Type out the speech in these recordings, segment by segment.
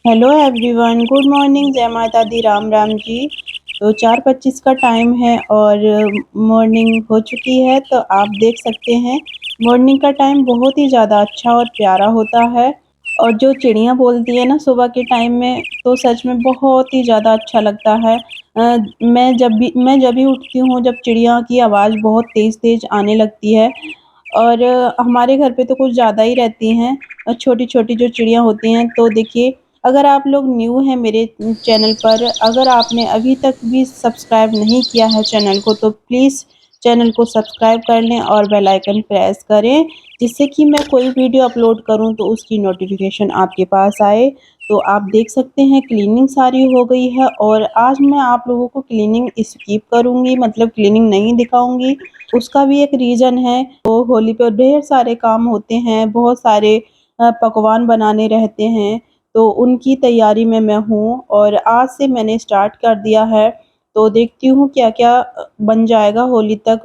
Hello everyone, good morning, जय माता दी, राम राम जी। तो 4:25 का टाइम है और मॉर्निंग हो चुकी है। तो आप देख सकते हैं मॉर्निंग का टाइम बहुत ही ज़्यादा अच्छा और प्यारा होता है। और जो चिड़िया बोलती है ना सुबह के टाइम में, तो सच में बहुत ही ज़्यादा अच्छा लगता है। मैं जब भी उठती हूँ, जब चिड़िया की आवाज़ बहुत तेज़ तेज़ आने लगती है। और हमारे घर पे तो कुछ ज़्यादा ही रहती हैं छोटी-छोटी जो चिड़िया होती हैं। तो देखिए, अगर आप लोग न्यू हैं मेरे चैनल पर, अगर आपने अभी तक भी सब्सक्राइब नहीं किया है चैनल को, तो प्लीज़ चैनल को सब्सक्राइब कर लें और बेल आइकन प्रेस करें, जिससे कि मैं कोई वीडियो अपलोड करूँ तो उसकी नोटिफ़िकेशन आपके पास आए। तो आप देख सकते हैं क्लीनिंग सारी हो गई है और आज मैं आप लोगों को क्लीनिंग स्किप करूँगी, मतलब क्लीनिंग नहीं दिखाऊँगी। उसका भी एक रीज़न है। तो होली पे ढेर सारे काम होते हैं, बहुत सारे पकवान बनाने रहते हैं, तो उनकी तैयारी में मैं हूँ और आज से मैंने स्टार्ट कर दिया है। तो देखती हूँ क्या-क्या बन जाएगा होली तक।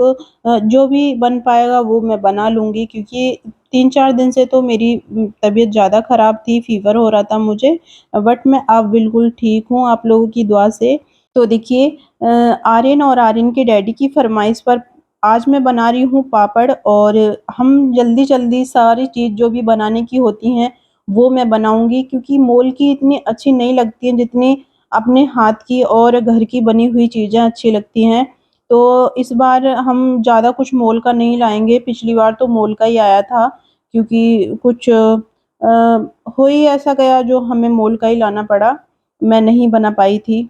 जो भी बन पाएगा वो मैं बना लूँगी, क्योंकि 3-4 दिन से तो मेरी तबीयत ज़्यादा ख़राब थी, फ़ीवर हो रहा था मुझे। बट मैं अब बिल्कुल ठीक हूँ आप लोगों की दुआ से। तो देखिए, आर्यन और आर्यन के डैडी की फ़रमाइश पर आज मैं बना रही हूँ पापड़। और हम जल्दी-जल्दी सारी चीज़ जो भी बनाने की होती हैं, वो मैं बनाऊँगी, क्योंकि मॉल की इतनी अच्छी नहीं लगती हैं, जितनी अपने हाथ की और घर की बनी हुई चीज़ें अच्छी लगती हैं। तो इस बार हम ज़्यादा कुछ मॉल का नहीं लाएँगे, पिछली बार तो मॉल का ही आया था, क्योंकि कुछ हो ही ऐसा गया जो हमें मॉल का ही लाना पड़ा, मैं नहीं बना पाई थी।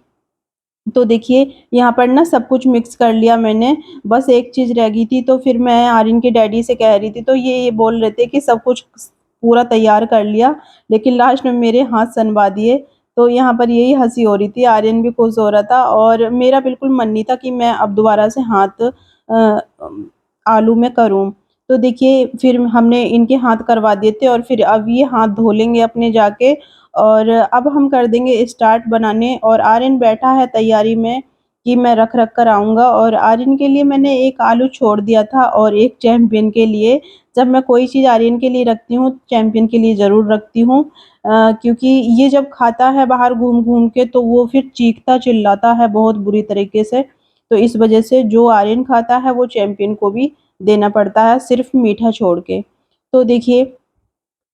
तो देखिए, यहाँ पर ना सब कुछ मिक्स कर लिया मैंने, बस एक चीज़ रह गई थी। तो फिर मैं आर्यन के डैडी से कह रही थी, तो ये बोल रहे थे कि सब कुछ पूरा तैयार कर लिया, लेकिन लास्ट में मेरे हाथ सनवा दिए। तो यहाँ पर यही हँसी हो रही थी, आर्यन भी खुश हो रहा था और मेरा बिल्कुल मन नहीं था कि मैं अब दोबारा से हाथ आलू में करूँ। तो देखिए, फिर हमने इनके हाथ करवा दिए थे और फिर अब ये हाथ धो लेंगे अपने जाके। और अब हम कर देंगे स्टार्ट बनाने। और आर्यन बैठा है तैयारी में कि मैं रख-रख कर आऊँगा। और आर्यन के लिए मैंने एक आलू छोड़ दिया था और एक चैंपियन के लिए। जब मैं कोई चीज़ आर्यन के लिए रखती हूँ, चैंपियन के लिए ज़रूर रखती हूँ। क्योंकि ये जब खाता है बाहर घूम-घूम के, तो वो फिर चीखता-चिल्लाता है बहुत बुरी तरीके से। तो इस वज़ह से जो आर्यन खाता है वो चैंपियन को भी देना पड़ता है, सिर्फ़ मीठा छोड़ के। तो देखिए,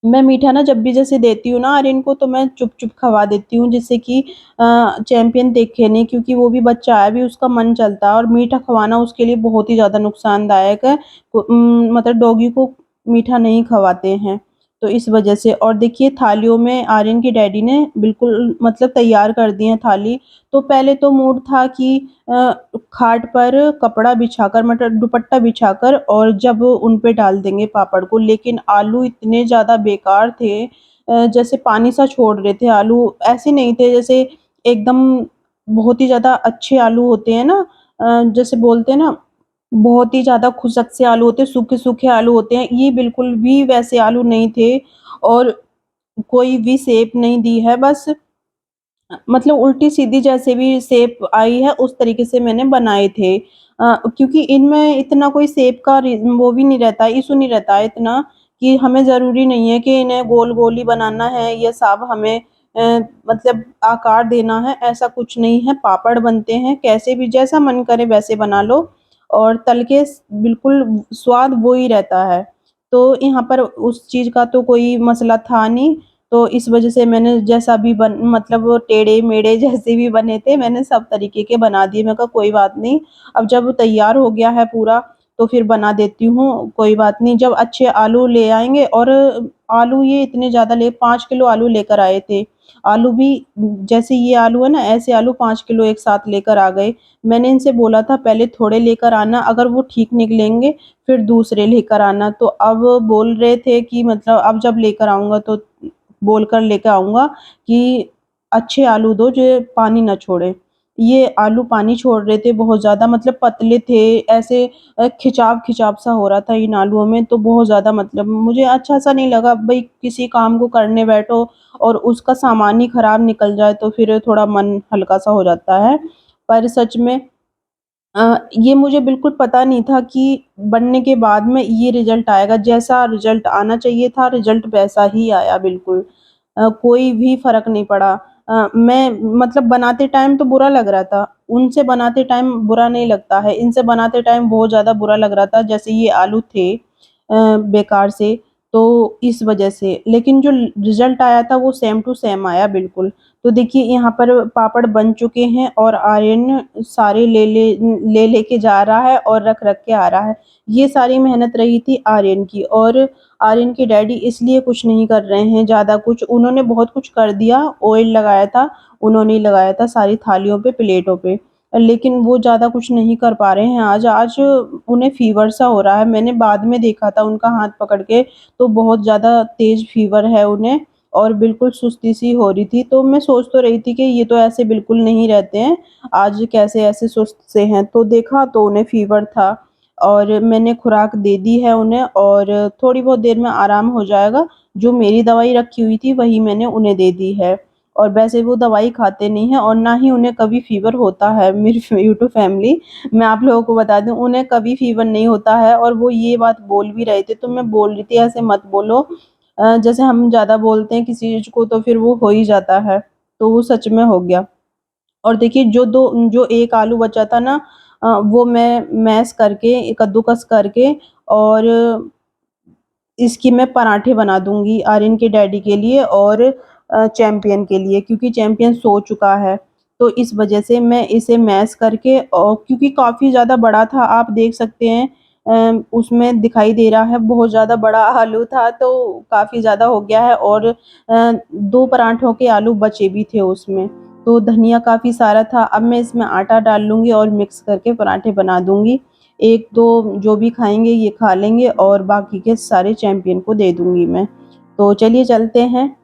मैं मीठा ना जब भी जैसे देती हूँ ना आर्यन को, तो मैं चुप-चुप खवा देती हूँ, जिससे कि चैंपियन देखे नहीं, क्योंकि वो भी बच्चा है, अभी उसका मन चलता है और मीठा खवाना उसके लिए बहुत ही ज़्यादा नुकसानदायक है। मतलब डॉगी को मीठा नहीं खवाते हैं, तो इस वज़ह से। और देखिए, थालियों में आर्यन के डैडी ने बिल्कुल मतलब तैयार कर दी है थाली। तो पहले तो मूड था कि अ, खाट पर कपड़ा बिछाकर, मतलब दुपट्टा बिछाकर, और जब उन पे डाल देंगे पापड़ को, लेकिन आलू इतने ज़्यादा बेकार थे, जैसे पानी सा छोड़ रहे थे आलू, ऐसे नहीं थे जैसे एकदम बहुत ही ज़्यादा अच्छे आलू होते हैं ना, जैसे बोलते हैं ना, बहुत ही ज़्यादा खुशक से आलू होते हैं, सूखे-सूखे आलू होते हैं, ये बिल्कुल भी वैसे आलू नहीं थे। और कोई भी शेप नहीं दी है, बस मतलब उल्टी-सीधी जैसे भी शेप आई है, उस तरीके से मैंने बनाए थे। क्योंकि इनमें इतना कोई शेप का वो भी नहीं रहता है, इश्यू नहीं रहता है इतना, कि हमें ज़रूरी नहीं है कि इन्हें गोल-गोल ही बनाना है, ये सब हमें मतलब आकार देना है, ऐसा कुछ नहीं है। पापड़ बनते हैं, कैसे भी जैसा मन करे वैसे बना लो, और तल के बिल्कुल स्वाद वो ही रहता है। तो यहाँ पर उस चीज़ का तो कोई मसला था नहीं। तो इस वज़ह से मैंने जैसा भी बन मतलब टेढ़े-मेढ़े जैसे भी बने थे, मैंने सब तरीके के बना दिए। मैंने कहा कोई बात नहीं, अब जब तैयार हो गया है पूरा, तो फिर बना देती हूँ, कोई बात नहीं। जब अच्छे आलू ले आएँगे, और आलू ये इतने ज़्यादा 5 किलो आलू लेकर आए थे। आलू भी जैसे ये आलू है ना, ऐसे आलू 5 किलो एक साथ लेकर आ गए। मैंने इनसे बोला था पहले थोड़े लेकर आना, अगर वो ठीक निकलेंगे फिर दूसरे लेकर आना। तो अब बोल रहे थे कि मतलब अब जब लेकर आऊँगा तो बोलकर लेके आऊँगा कि अच्छे आलू दो जो पानी ना छोड़े। ये आलू पानी छोड़ रहे थे बहुत ज़्यादा, मतलब पतले थे, ऐसे खिंचाव-खिंचाव सा हो रहा था इन आलुओं में, तो बहुत ज़्यादा मतलब मुझे अच्छा सा नहीं लगा। भई किसी काम को करने बैठो और उसका सामान ही खराब निकल जाए, तो फिर थोड़ा मन हल्का सा हो जाता है। पर सच में ये मुझे बिल्कुल पता नहीं था कि बनने के बाद में ये रिज़ल्ट आएगा, जैसा रिज़ल्ट आना चाहिए था, रिज़ल्ट वैसा ही आया बिल्कुल। कोई भी फ़र्क नहीं पड़ा। मैं मतलब बनाते टाइम तो बुरा लग रहा था, उनसे बनाते टाइम बुरा नहीं लगता है, इनसे बनाते टाइम बहुत ज़्यादा बुरा लग रहा था, जैसे ये आलू थे बेकार से, तो इस वजह से। लेकिन जो रिज़ल्ट आया था वो सेम टू सेम आया बिल्कुल। तो देखिए यहाँ पर पापड़ बन चुके हैं और आर्यन सारे ले के जा रहा है और रख-रख के आ रहा है। ये सारी मेहनत रही थी आर्यन की, और आर्यन के डैडी इसलिए कुछ नहीं कर रहे हैं ज़्यादा कुछ, उन्होंने बहुत कुछ कर दिया, ऑयल लगाया था, उन्होंने ही लगाया था सारी थालियों पे, प्लेटों पे। लेकिन वो ज़्यादा कुछ नहीं कर पा रहे हैं आज। आज उन्हें फ़ीवर सा हो रहा है, मैंने बाद में देखा था उनका हाथ पकड़ के, तो बहुत ज़्यादा तेज़ फ़ीवर है उन्हें और बिल्कुल सुस्ती-सी हो रही थी। तो मैं सोच तो रही थी कि ये तो ऐसे बिल्कुल नहीं रहते हैं, आज कैसे ऐसे सुस्त से हैं। तो देखा तो उन्हें फ़ीवर था और मैंने खुराक दे दी है उन्हें और थोड़ी बहुत देर में आराम हो जाएगा। जो मेरी दवाई रखी हुई थी वही मैंने उन्हें दे दी है, और वैसे वो दवाई खाते नहीं हैं और ना ही उन्हें कभी फ़ीवर होता है। मेरी यूट्यूब फैमिली, मैं आप लोगों को बता दूँ, उन्हें कभी फ़ीवर नहीं होता है और वो ये बात बोल भी रहे थे, तो मैं बोल रही थी ऐसे मत बोलो। जैसे हम ज़्यादा बोलते हैं किसी चीज़ को तो फिर वो हो ही जाता है, तो वो सच में हो गया। और देखिए जो 1 आलू बचा था ना, वो मैं मैश करके, कद्दूकस करके और इसकी मैं पराठे बना दूँगी आर्यन के डैडी के लिए और चैंपियन के लिए, क्योंकि चैंपियन सो चुका है। तो इस वजह से मैं इसे मैश करके, और क्योंकि काफ़ी ज़्यादा बड़ा था, आप देख सकते हैं उसमें दिखाई दे रहा है बहुत ज़्यादा बड़ा आलू था, तो काफ़ी ज़्यादा हो गया है और 2 पराठों के आलू बचे भी थे उसमें। तो धनिया काफ़ी सारा था, अब मैं इसमें आटा डाल लूँगी और मिक्स करके पराठे बना दूँगी। 1-2 जो भी खाएँगे ये खा लेंगे और बाकी के सारे चैंपियन को दे दूँगी मैं। तो चलिए चलते हैं।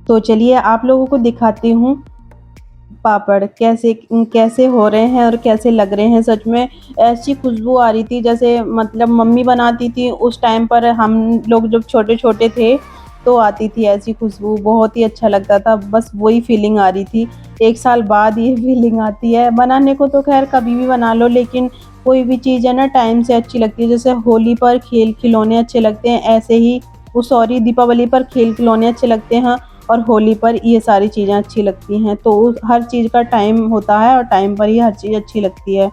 तो चलिए आप लोगों को दिखाती हूँ पापड़ कैसे कैसे हो रहे हैं और कैसे लग रहे हैं। सच में ऐसी खुशबू आ रही थी जैसे मतलब मम्मी बनाती थी उस टाइम पर, हम लोग जब छोटे-छोटे थे, तो आती थी ऐसी खुशबू, बहुत ही अच्छा लगता था। बस वही फीलिंग आ रही थी। 1 साल बाद ये फीलिंग आती है। बनाने को तो ख़ैर कभी भी बना लो, लेकिन कोई भी चीज़ है ना टाइम से अच्छी लगती है। जैसे होली पर खेल-खिलौने अच्छे लगते हैं, ऐसे ही दीपावली पर खेल-खिलौने अच्छे लगते हैं और होली पर ये सारी चीज़ें अच्छी लगती हैं। तो हर चीज़ का टाइम होता है और टाइम पर ही हर चीज़ अच्छी लगती है।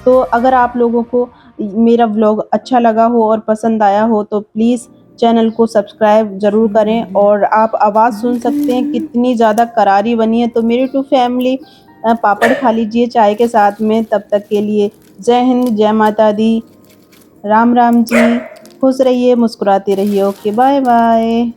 तो अगर आप लोगों को मेरा व्लॉग अच्छा लगा हो और पसंद आया हो तो प्लीज़ चैनल को सब्सक्राइब ज़रूर करें, और आप आवाज़ सुन सकते हैं कितनी ज़्यादा करारी बनी है। तो मेरी टू फैमिली पापड़ खा लीजिए चाय के साथ में। तब तक के लिए जय हिंद, जय माता दी, राम राम जी। खुश रहिए, मुस्कुराते रहिए। Okay, bye bye.